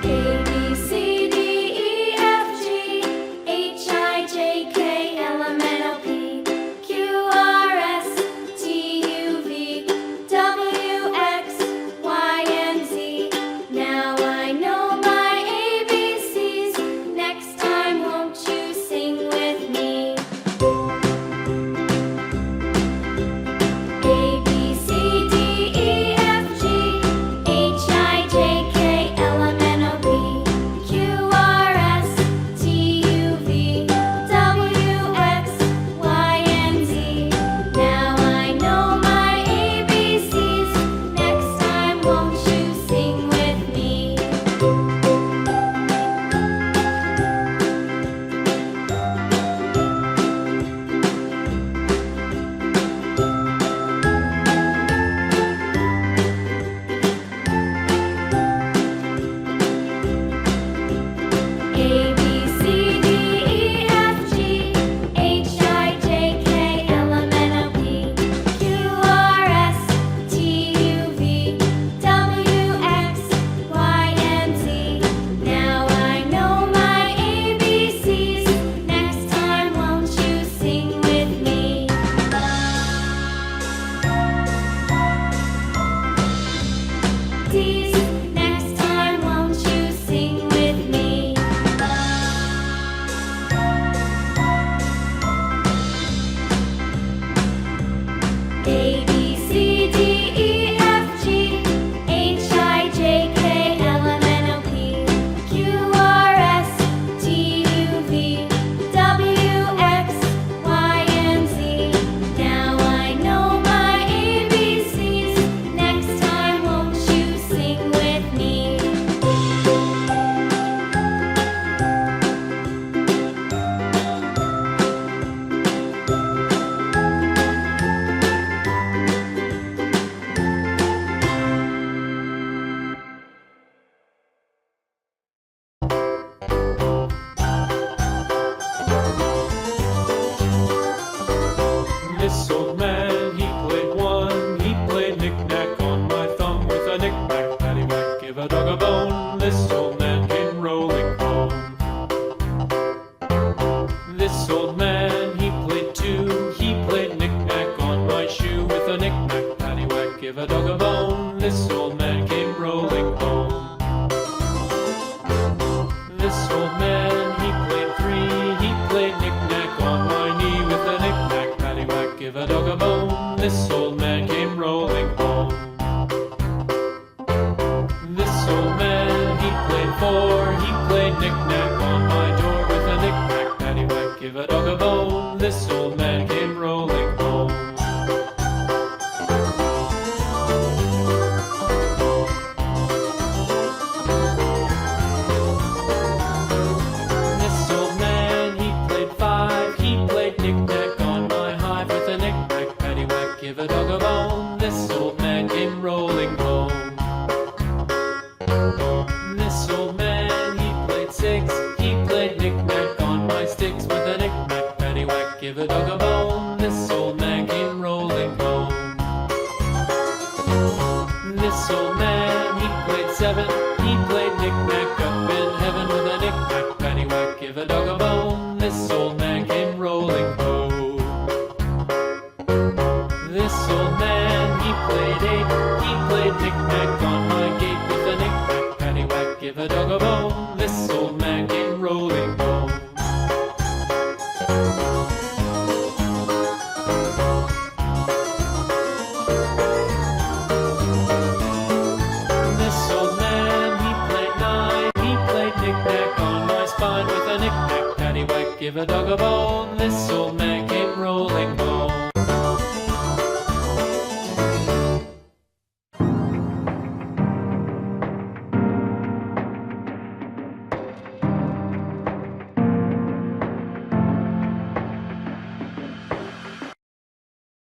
A, B, C, D, E, F, G, H, I, J, K, L, M, N, O, P, Q, R, S, T, U, V, W, X, Y, and Z. Now I know my ABCs. Next time, won't you sing with me? A, B, C, D, E, F, G, H, I, J, K, L, M, N, O, P, Q, R, S, T, U, V, W, X, Y, and Z. Now I know my ABCs. Next time, won't you sing with me? A, B, C, D, E, F, G, H, I, J, K, L, M, N, O, P, Q, R, S, T, U, V, W, X, Y, and Z. Now I know my ABCs. Next time, won't you sing with me? D's. Next time, won't you sing with me? A, B, C, D, E, F, G, H, I, J, K, L, M, N, O, P, Q, R, S, T, U, V, W, X, Y, and Z. Now I know my ABCs. Next time, won't you sing with me? This old man, he played one. He played knick-knack on my thumb with a knick-knack, paddywhack, give a dog a bone. This old man came rolling home. This old man, he played two. He played knick-knack on my shoe with a knick-knack, paddywhack, give a dog a bone. This old man came rolling home. This old man, he played three. He played knick-knack on my knee with a knick-knack, paddywhack, give a dog a bone. This old man came rolling home. This old man, he played four. He played knick-knack on my door with a knick-knack, paddywhack, give a dog a bone. This old man came rolling home. This old man, he played five. He played knick-knack on my hive with a knick-knack, paddywhack, give a dog a bone. This old man came rolling home. This old man, he played six. He played knick-knack on my sticks with a knick-knack, paddywhack, give a dog a bone. This old man came rolling home. This old man, he played seven. He played knick-knack up in heaven with a knick-knack, paddywhack, give a dog a bone. This old man came rolling home. This old man, he played eight. He played knick-knack on my gate with a knick-knack, paddywhack, give a dog a bone. This old man came rolling home. This old man, he played nine. He played knick-knack on my spine with a knick-knack, paddywhack, give a dog a bone. This old man